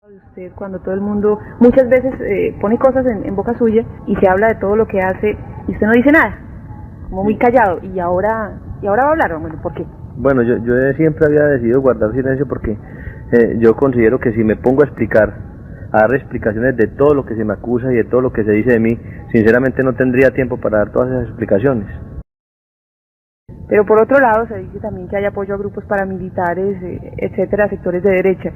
De usted cuando todo el mundo muchas veces pone cosas en boca suya y se habla de todo lo que hace y usted no dice nada, como muy callado, y ahora va a hablar. Bueno, ¿por qué? Bueno, yo siempre había decidido guardar silencio porque yo considero que si me pongo a dar explicaciones de todo lo que se me acusa y de todo lo que se dice de mí, sinceramente no tendría tiempo para dar todas esas explicaciones. Pero por otro lado se dice también que hay apoyo a grupos paramilitares, etcétera, sectores de derecha.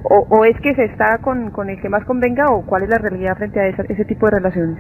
¿O es que se está con el que más convenga, o cuál es la realidad frente a ese tipo de relaciones?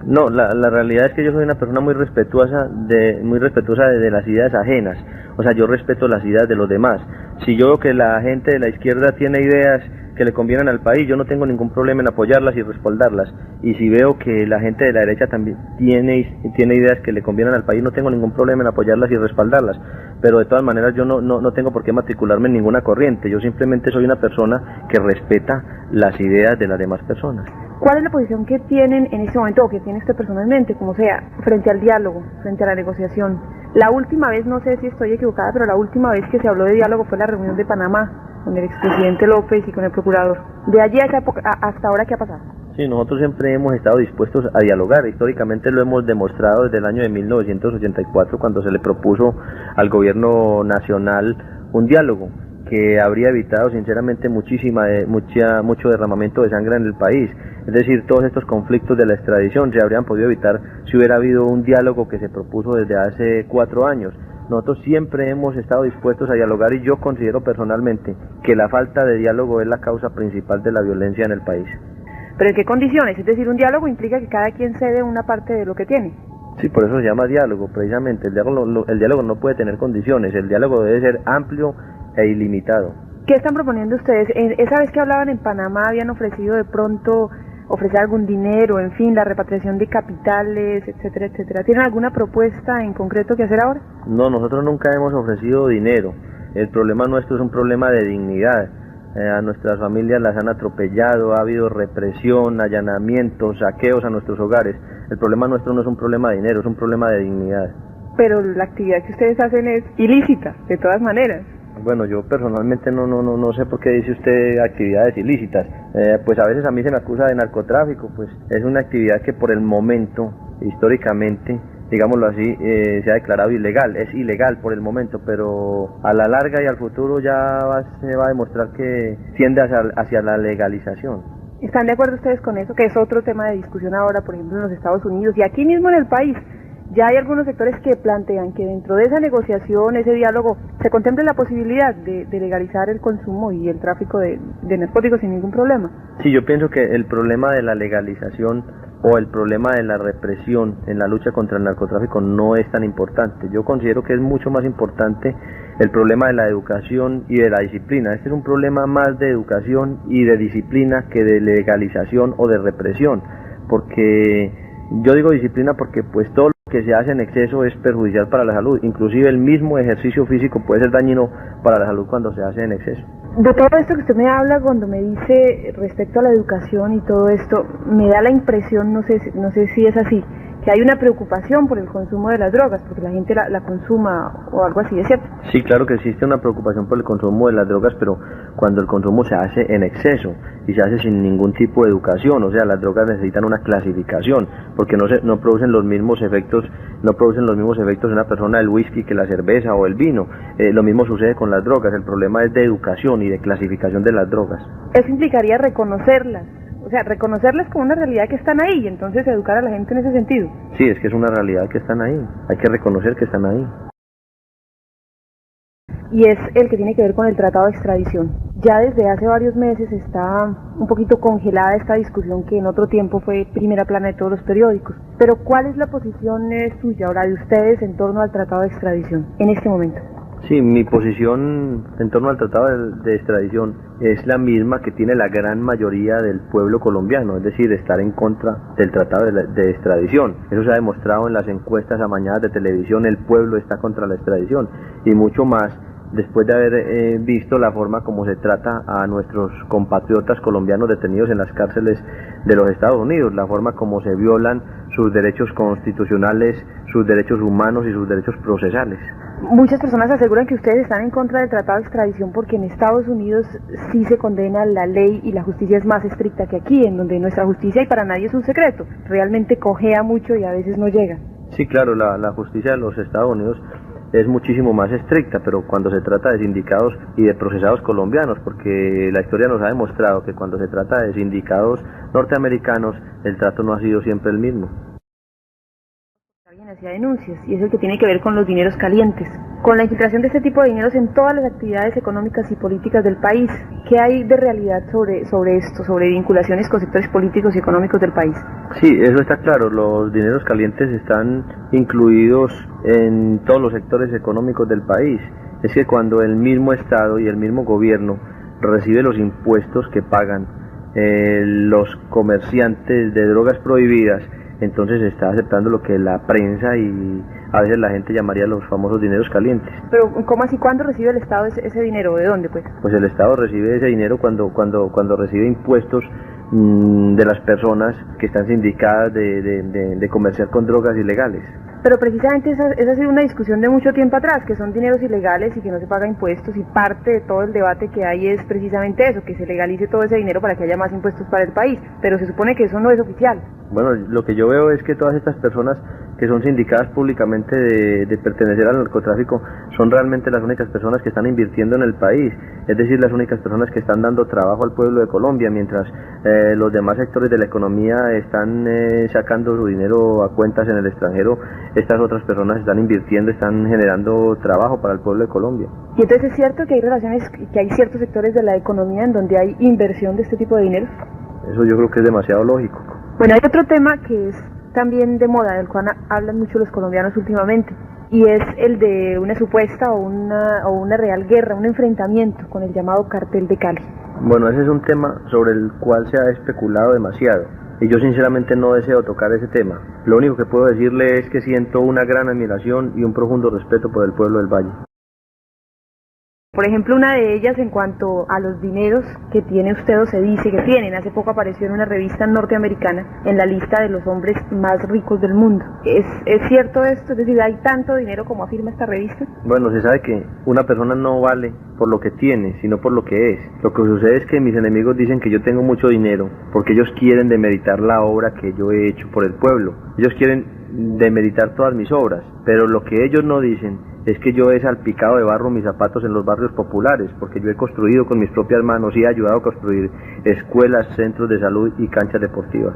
No, la realidad es que yo soy una persona muy respetuosa de las ideas ajenas. O sea, yo respeto las ideas de los demás. Si yo veo que la gente de la izquierda tiene ideas que le convienen al país, yo no tengo ningún problema en apoyarlas y respaldarlas. Y si veo que la gente de la derecha también tiene ideas que le convienen al país, no tengo ningún problema en apoyarlas y respaldarlas. Pero de todas maneras yo no tengo por qué matricularme en ninguna corriente. Yo simplemente soy una persona que respeta las ideas de las demás personas. ¿Cuál es la posición que tienen en este momento, o que tiene usted personalmente, como sea, frente al diálogo, frente a la negociación? La última vez, no sé si estoy equivocada, pero la última vez que se habló de diálogo fue la reunión de Panamá con el expresidente López y con el procurador. De allí a esa época, hasta ahora, ¿qué ha pasado? Sí, nosotros siempre hemos estado dispuestos a dialogar. Históricamente lo hemos demostrado desde el año de 1984, cuando se le propuso al gobierno nacional un diálogo que habría evitado sinceramente mucho derramamiento de sangre en el país. Es decir, todos estos conflictos de la extradición se habrían podido evitar si hubiera habido un diálogo que se propuso desde hace 4 años. Nosotros siempre hemos estado dispuestos a dialogar, y yo considero personalmente que la falta de diálogo es la causa principal de la violencia en el país. ¿Pero en qué condiciones? Es decir, un diálogo implica que cada quien cede una parte de lo que tiene. Sí, por eso se llama diálogo, precisamente. El diálogo no puede tener condiciones, el diálogo debe ser amplio e ilimitado. ¿Qué están proponiendo ustedes? Esa vez que hablaban en Panamá habían ofrecido de pronto ofrecer algún dinero, en fin, la repatriación de capitales, etcétera, etcétera. ¿Tienen alguna propuesta en concreto que hacer ahora? No, nosotros nunca hemos ofrecido dinero. El problema nuestro es un problema de dignidad. A nuestras familias las han atropellado, ha habido represión, allanamientos, saqueos a nuestros hogares. El problema nuestro no es un problema de dinero, es un problema de dignidad. Pero la actividad que ustedes hacen es ilícita, de todas maneras. Bueno, yo personalmente no sé por qué dice usted actividades ilícitas. Pues a veces a mí se me acusa de narcotráfico. Pues es una actividad que por el momento, históricamente, digámoslo así, se ha declarado ilegal. Es ilegal por el momento, pero a la larga y al futuro se va a demostrar que tiende hacia la legalización. ¿Están de acuerdo ustedes con eso? Que es otro tema de discusión ahora, por ejemplo, en los Estados Unidos y aquí mismo en el país. Ya hay algunos sectores que plantean que dentro de esa negociación, ese diálogo, se contemple la posibilidad de legalizar el consumo y el tráfico de narcóticos sin ningún problema. Sí, yo pienso que el problema de la legalización o el problema de la represión en la lucha contra el narcotráfico no es tan importante. Yo considero que es mucho más importante el problema de la educación y de la disciplina. Este es un problema más de educación y de disciplina que de legalización o de represión, porque yo digo disciplina porque pues todo lo que se hace en exceso es perjudicial para la salud. Inclusive el mismo ejercicio físico puede ser dañino para la salud cuando se hace en exceso. De todo esto que usted me habla, cuando me dice respecto a la educación y todo esto, me da la impresión, no sé si es así, que hay una preocupación por el consumo de las drogas, porque la gente la consuma o algo así, ¿es cierto? Sí, claro que existe una preocupación por el consumo de las drogas, pero cuando el consumo se hace en exceso y se hace sin ningún tipo de educación. O sea, las drogas necesitan una clasificación, porque no producen los mismos efectos en una persona el whisky que la cerveza o el vino. Lo mismo sucede con las drogas. El problema es de educación y de clasificación de las drogas. Eso implicaría reconocerlas. O sea, reconocerlas como una realidad que están ahí, y entonces educar a la gente en ese sentido. Sí, es que es una realidad que están ahí, hay que reconocer que están ahí. Y es el que tiene que ver con el tratado de extradición. Ya desde hace varios meses está un poquito congelada esta discusión que en otro tiempo fue primera plana de todos los periódicos. Pero ¿cuál es la posición suya ahora de ustedes en torno al tratado de extradición en este momento? Sí, mi posición en torno al tratado de extradición es la misma que tiene la gran mayoría del pueblo colombiano, es decir, estar en contra del tratado de extradición. Eso se ha demostrado en las encuestas amañadas de televisión. El pueblo está contra la extradición, y mucho más después de haber visto la forma como se trata a nuestros compatriotas colombianos detenidos en las cárceles de los Estados Unidos, la forma como se violan sus derechos constitucionales, sus derechos humanos y sus derechos procesales. Muchas personas aseguran que ustedes están en contra del tratado de extradición porque en Estados Unidos sí se condena la ley y la justicia es más estricta que aquí, en donde nuestra justicia, y para nadie es un secreto, realmente cojea mucho y a veces no llega. Sí, claro, la justicia de los Estados Unidos es muchísimo más estricta, pero cuando se trata de sindicados y de procesados colombianos, porque la historia nos ha demostrado que cuando se trata de sindicados norteamericanos, el trato no ha sido siempre el mismo. Alguien hacía denuncias, y es el que tiene que ver con los dineros calientes, con la infiltración de este tipo de dineros en todas las actividades económicas y políticas del país. ¿Qué hay de realidad sobre esto, sobre vinculaciones con sectores políticos y económicos del país? Sí, eso está claro, los dineros calientes están incluidos en todos los sectores económicos del país. Es que cuando el mismo Estado y el mismo gobierno recibe los impuestos que pagan los comerciantes de drogas prohibidas, entonces se está aceptando lo que la prensa y a veces la gente llamaría los famosos dineros calientes. Pero ¿cómo así? ¿Cuándo recibe el Estado ese dinero? ¿De dónde, pues? Pues el Estado recibe ese dinero cuando recibe impuestos de las personas que están sindicadas de comerciar con drogas ilegales. Pero precisamente esa ha sido una discusión de mucho tiempo atrás, que son dineros ilegales y que no se paga impuestos, y parte de todo el debate que hay es precisamente eso, que se legalice todo ese dinero para que haya más impuestos para el país, pero se supone que eso no es oficial. Bueno, lo que yo veo es que todas estas personas que son sindicadas públicamente de pertenecer al narcotráfico son realmente las únicas personas que están invirtiendo en el país, es decir, las únicas personas que están dando trabajo al pueblo de Colombia, mientras los demás sectores de la economía están sacando su dinero a cuentas en el extranjero. Estas otras personas están invirtiendo, están generando trabajo para el pueblo de Colombia. Y entonces es cierto que hay relaciones, que hay ciertos sectores de la economía en donde hay inversión de este tipo de dinero. Eso yo creo que es demasiado lógico. Bueno, hay otro tema que es también de moda, del cual hablan mucho los colombianos últimamente, y es el de una supuesta o una real guerra, un enfrentamiento con el llamado Cartel de Cali. Bueno, ese es un tema sobre el cual se ha especulado demasiado, y yo sinceramente no deseo tocar ese tema. Lo único que puedo decirle es que siento una gran admiración y un profundo respeto por el pueblo del Valle. Por ejemplo, una de ellas en cuanto a los dineros que tiene usted o se dice que tienen. Hace poco apareció en una revista norteamericana en la lista de los hombres más ricos del mundo. ¿Es cierto esto? Es decir, ¿hay tanto dinero como afirma esta revista? Bueno, se sabe que una persona no vale por lo que tiene, sino por lo que es. Lo que sucede es que mis enemigos dicen que yo tengo mucho dinero porque ellos quieren demeritar la obra que yo he hecho por el pueblo. Ellos quieren demeritar todas mis obras, pero lo que ellos no dicen es que yo he salpicado de barro mis zapatos en los barrios populares, porque yo he construido con mis propias manos y he ayudado a construir escuelas, centros de salud y canchas deportivas.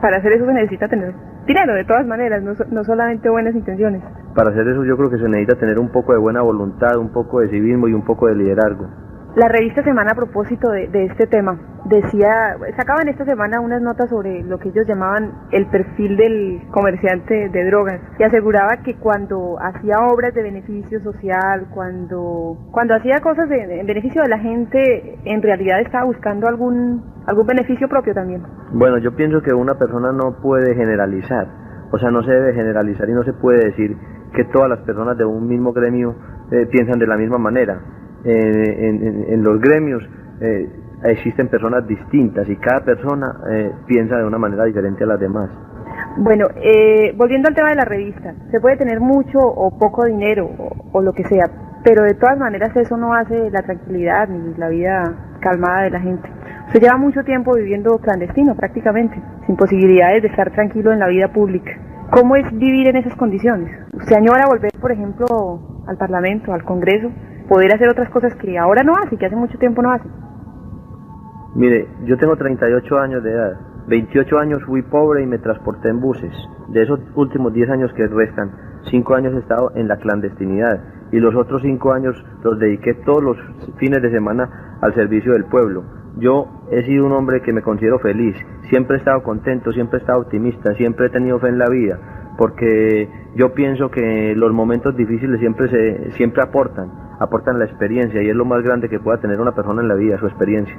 Para hacer eso se necesita tener dinero, de todas maneras, no solamente buenas intenciones. Para hacer eso yo creo que se necesita tener un poco de buena voluntad, un poco de civismo y un poco de liderazgo. La revista Semana, a propósito de este tema, sacaban esta semana unas notas sobre lo que ellos llamaban el perfil del comerciante de drogas, y aseguraba que cuando hacía obras de beneficio social, cuando hacía cosas en beneficio de la gente, en realidad estaba buscando algún beneficio propio también. Bueno, yo pienso que una persona no puede generalizar, o sea, no se debe generalizar y no se puede decir que todas las personas de un mismo gremio piensan de la misma manera. En los gremios existen personas distintas y cada persona piensa de una manera diferente a las demás. Bueno, volviendo al tema de la revista, se puede tener mucho o poco dinero o lo que sea, pero de todas maneras eso no hace la tranquilidad ni la vida calmada de la gente. Usted lleva mucho tiempo viviendo clandestino prácticamente, sin posibilidades de estar tranquilo en la vida pública. ¿Cómo es vivir en esas condiciones? ¿Usted añora volver, por ejemplo, al Parlamento, al Congreso, poder hacer otras cosas que ahora no hace, que hace mucho tiempo no hace? Mire, yo tengo 38 años de edad, 28 años fui pobre y me transporté en buses. De esos últimos 10 años que restan, 5 años he estado en la clandestinidad y los otros 5 años los dediqué todos los fines de semana al servicio del pueblo. Yo he sido un hombre que me considero feliz, siempre he estado contento, siempre he estado optimista, siempre he tenido fe en la vida, porque yo pienso que los momentos difíciles siempre aportan la experiencia, y es lo más grande que pueda tener una persona en la vida, su experiencia.